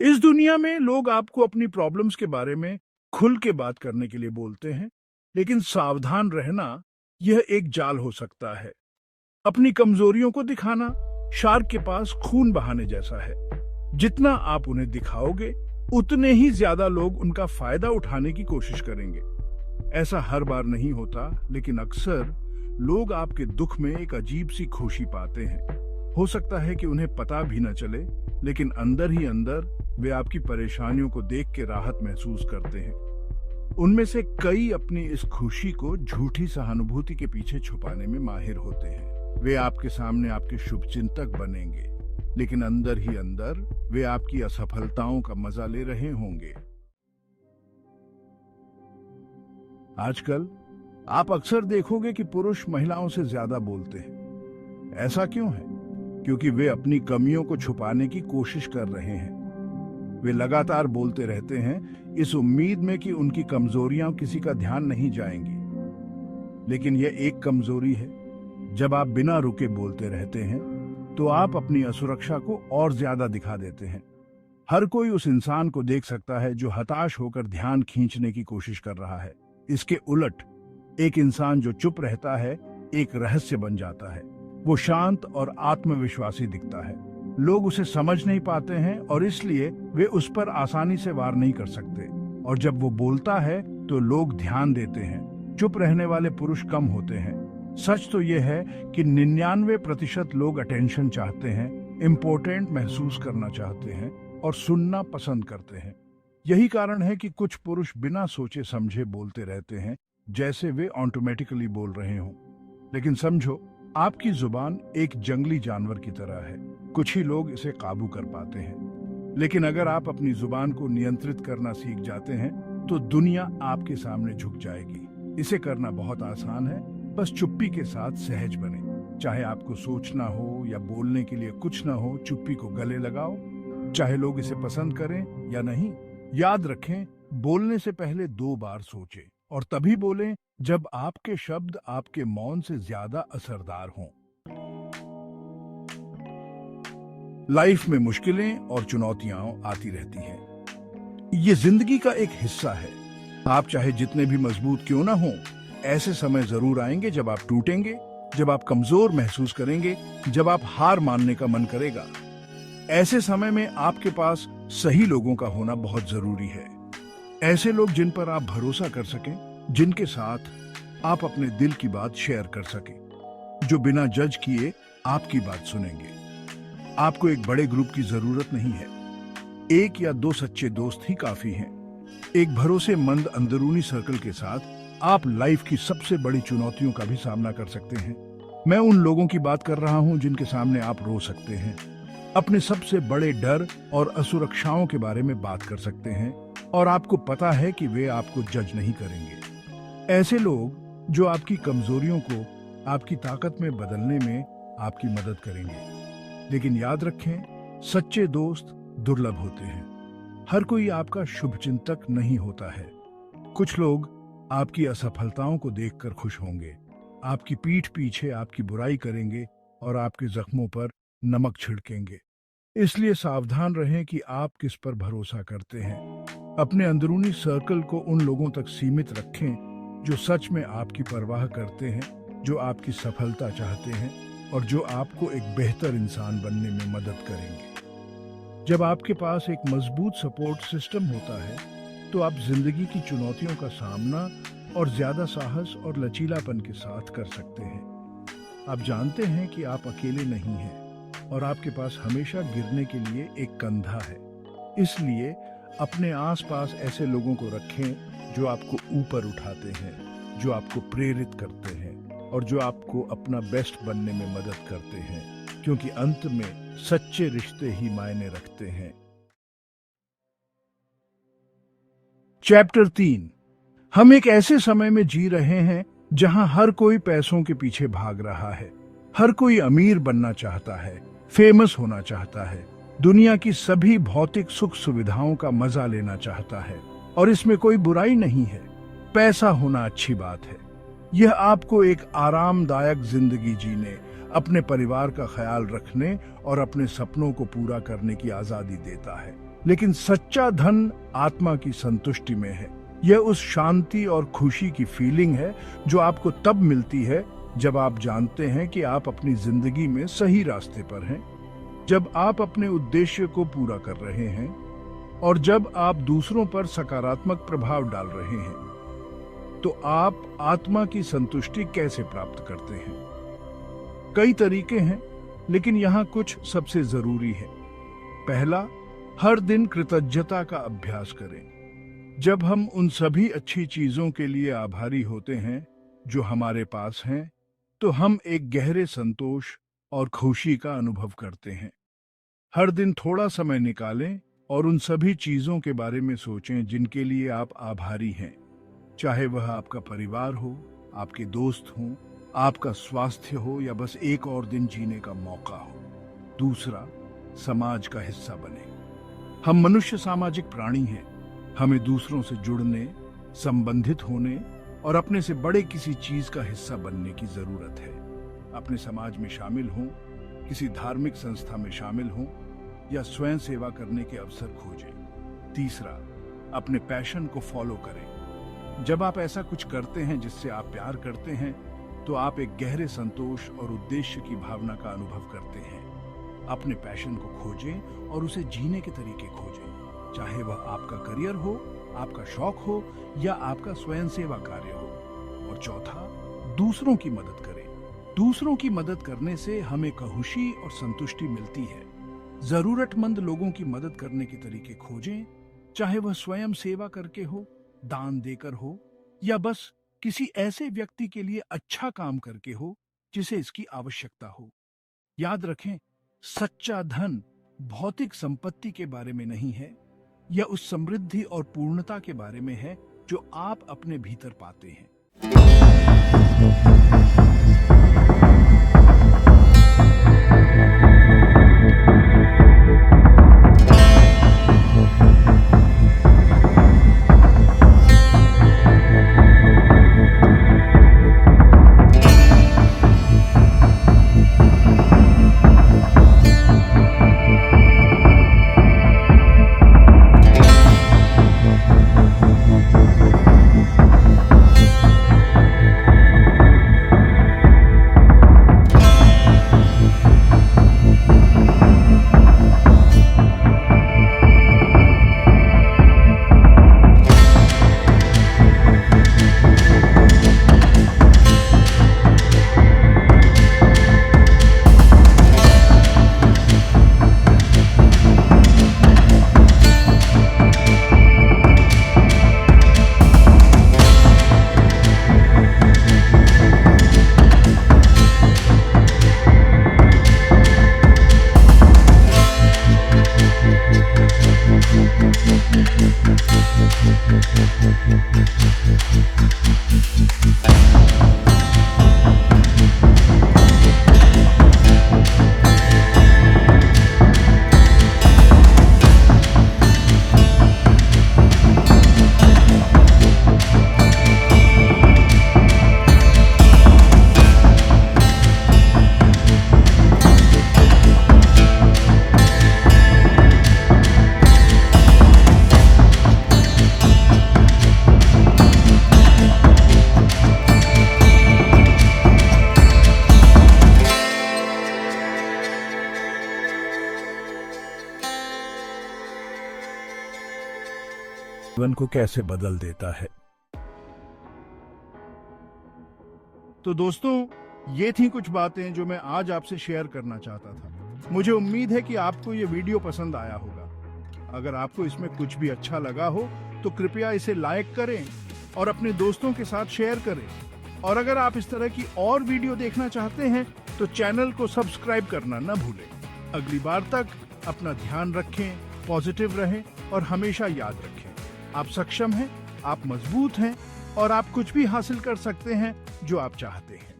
इस दुनिया में लोग आपको अपनी प्रॉब्लम्स के बारे में खुल के बात करने के लिए बोलते हैं, लेकिन सावधान रहना, यह एक जाल हो सकता है। अपनी कमजोरियों को दिखाना शार्क के पास खून बहाने जैसा है। जितना आप उन्हें दिखाओगे, उतने ही ज्यादा लोग उनका फायदा उठाने की कोशिश करेंगे। ऐसा हर बार नहीं होता, लेकिन अक्सर लोग आपके दुख में एक अजीब सी खुशी पाते हैं। हो सकता है कि उन्हें पता भी न चले, लेकिन अंदर ही अंदर वे आपकी परेशानियों को देख के राहत महसूस करते हैं। उनमें से कई अपनी इस खुशी को झूठी सहानुभूति के पीछे छुपाने में माहिर होते हैं। वे आपके सामने आपके शुभचिंतक बनेंगे, लेकिन अंदर ही अंदर वे आपकी असफलताओं का मजा ले रहे होंगे। आजकल आप अक्सर देखोगे कि पुरुष महिलाओं से ज्यादा बोलते हैं। ऐसा क्यों है? क्योंकि वे अपनी कमियों को छुपाने की कोशिश कर रहे हैं। वे लगातार बोलते रहते हैं, इस उम्मीद में कि उनकी कमजोरियां किसी का ध्यान नहीं जाएंगी। लेकिन यह एक कमजोरी है। जब आप बिना रुके बोलते रहते हैं, तो आप अपनी असुरक्षा को और ज्यादा दिखा देते हैं। हर कोई उस इंसान को देख सकता है जो हताश होकर ध्यान खींचने की कोशिश कर रहा है। इसके उलट, एक इंसान जो चुप रहता है, एक रहस्य बन जाता है। वो शांत और आत्मविश्वासी दिखता है। लोग उसे समझ नहीं पाते हैं और इसलिए वे उस पर आसानी से वार नहीं कर सकते। और जब वो बोलता है तो लोग ध्यान देते हैं। चुप रहने वाले पुरुष कम होते हैं। सच तो यह है कि 99% लोग अटेंशन चाहते हैं, इम्पोर्टेंट महसूस करना चाहते हैं और सुनना पसंद करते हैं। यही कारण है कि कुछ पुरुष बिना सोचे समझे बोलते रहते हैं, जैसे वे ऑटोमेटिकली बोल रहे हों। लेकिन समझो, आपकी जुबान एक जंगली जानवर की तरह है। कुछ ही लोग इसे काबू कर पाते हैं। लेकिन अगर आप अपनी जुबान को नियंत्रित करना सीख जाते हैं, तो दुनिया आपके सामने झुक जाएगी। इसे करना बहुत आसान है। बस चुप्पी के साथ सहज बने। चाहे आपको सोचना हो या बोलने के लिए कुछ ना हो, चुप्पी को गले लगाओ। चाहे लोग इसे पसंद करें या नहीं, याद रखें, बोलने से पहले 2 बार सोचें और तभी बोलें जब आपके शब्द आपके मौन से ज्यादा असरदार हों। लाइफ में मुश्किलें और चुनौतियां आती रहती हैं। ये जिंदगी का एक हिस्सा है। आप चाहे जितने भी मजबूत क्यों ना हो, ऐसे समय जरूर आएंगे जब आप टूटेंगे, जब आप कमजोर महसूस करेंगे, जब आप हार मानने का मन करेगा। ऐसे समय में आपके पास सही लोगों का होना बहुत जरूरी है। ऐसे लोग जिन पर आप भरोसा कर सकें, जिनके साथ आप अपने दिल की बात शेयर कर सकें, जो बिना जज किए आपकी बात सुनेंगे। आपको एक बड़े ग्रुप की जरूरत नहीं है। 1 या 2 सच्चे दोस्त ही काफी हैं। एक भरोसेमंद अंदरूनी सर्कल के साथ आप लाइफ की सबसे बड़ी चुनौतियों का भी सामना कर सकते हैं। मैं उन लोगों की बात कर रहा हूं जिनके सामने आप रो सकते हैं, अपने सबसे बड़े डर और असुरक्षाओं के बारे में बात कर सकते हैं, और आपको पता है कि वे आपको जज नहीं करेंगे। ऐसे लोग जो आपकी कमजोरियों को आपकी ताकत में बदलने में आपकी मदद करेंगे। लेकिन याद रखें, सच्चे दोस्त दुर्लभ होते हैं। हर कोई आपका शुभचिंतक नहीं होता है। कुछ लोग आपकी असफलताओं को देखकर खुश होंगे, आपकी पीठ पीछे आपकी बुराई करेंगे और आपके जख्मों पर नमक छिड़केंगे। इसलिए सावधान रहें कि आप किस पर भरोसा करते हैं। अपने अंदरूनी सर्कल को उन लोगों तक सीमित रखें जो सच में आपकी परवाह करते हैं, जो आपकी सफलता चाहते हैं और जो आपको एक बेहतर इंसान बनने में मदद करेंगे। जब आपके पास एक मजबूत सपोर्ट सिस्टम होता है, तो आप जिंदगी की चुनौतियों का सामना और ज्यादा साहस और लचीलापन के साथ कर सकते हैं। आप जानते हैं कि आप अकेले नहीं हैं और आपके पास हमेशा गिरने के लिए एक कंधा है। इसलिए अपने आसपास ऐसे लोगों को रखें जो आपको ऊपर उठाते हैं, जो आपको प्रेरित करते हैं और जो आपको अपना बेस्ट बनने में मदद करते हैं, क्योंकि अंत में सच्चे रिश्ते ही मायने रखते हैं। चैप्टर 3। हम एक ऐसे समय में जी रहे हैं जहां हर कोई पैसों के पीछे भाग रहा है। हर कोई अमीर बनना चाहता है, फेमस होना चाहता है, दुनिया की सभी भौतिक सुख सुविधाओं का मजा लेना चाहता है। और इसमें कोई बुराई नहीं है। पैसा होना अच्छी बात है। यह आपको एक आरामदायक जिंदगी जीने, अपने परिवार का ख्याल रखने और अपने सपनों को पूरा करने की आजादी देता है। लेकिन सच्चा धन आत्मा की संतुष्टि में है। यह उस शांति और खुशी की फीलिंग है जो आपको तब मिलती है जब आप जानते हैं कि आप अपनी जिंदगी में सही रास्ते पर हैं, जब आप अपने उद्देश्य को पूरा कर रहे हैं और जब आप दूसरों पर सकारात्मक प्रभाव डाल रहे हैं। तो आप आत्मा की संतुष्टि कैसे प्राप्त करते हैं? कई तरीके हैं, लेकिन यहाँ कुछ सबसे जरूरी है। पहला, हर दिन कृतज्ञता का अभ्यास करें। जब हम उन सभी अच्छी चीजों के लिए आभारी होते हैं जो हमारे पास हैं, तो हम एक गहरे संतोष और खुशी का अनुभव करते हैं। हर दिन थोड़ा समय निकालें और उन सभी चीजों के बारे में सोचें जिनके लिए आप आभारी हैं, चाहे वह आपका परिवार हो, आपके दोस्त हों, आपका स्वास्थ्य हो या बस एक और दिन जीने का मौका हो। दूसरा, समाज का हिस्सा बने। हम मनुष्य सामाजिक प्राणी हैं। हमें दूसरों से जुड़ने, संबंधित होने और अपने से बड़े किसी चीज का हिस्सा बनने की जरूरत है। अपने समाज में शामिल हों, किसी धार्मिक संस्था में शामिल हों या स्वयं सेवा करने के अवसर खोजें। तीसरा, अपने पैशन को फॉलो करें। जब आप ऐसा कुछ करते हैं जिससे आप प्यार करते हैं, तो आप एक गहरे संतोष और उद्देश्य की भावना का अनुभव करते हैं। अपने पैशन को खोजें और उसे जीने के तरीके खोजें, चाहे वह आपका करियर हो, आपका शौक हो या आपका स्वयं सेवा कार्य हो। और चौथा, दूसरों की मदद करें। दूसरों की मदद करने से हमें खुशी और संतुष्टि मिलती है। जरूरतमंद लोगों की मदद करने के तरीके खोजें, चाहे वह स्वयं सेवा करके हो, दान देकर हो या बस किसी ऐसे व्यक्ति के लिए अच्छा काम करके हो जिसे इसकी आवश्यकता हो। याद रखें, सच्चा धन भौतिक संपत्ति के बारे में नहीं है, यह उस समृद्धि और पूर्णता के बारे में है जो आप अपने भीतर पाते हैं। जीवन को कैसे बदल देता है। तो दोस्तों, ये थी कुछ बातें जो मैं आज आपसे शेयर करना चाहता था। मुझे उम्मीद है कि आपको ये वीडियो पसंद आया होगा। अगर आपको इसमें कुछ भी अच्छा लगा हो तो कृपया इसे लाइक करें और अपने दोस्तों के साथ शेयर करें। और अगर आप इस तरह की और वीडियो देखना चाहते हैं तो चैनल को सब्सक्राइब करना न भूलें। अगली बार तक अपना ध्यान रखें, पॉजिटिव रहें और हमेशा याद रखें, आप सक्षम हैं, आप मजबूत हैं और आप कुछ भी हासिल कर सकते हैं जो आप चाहते हैं।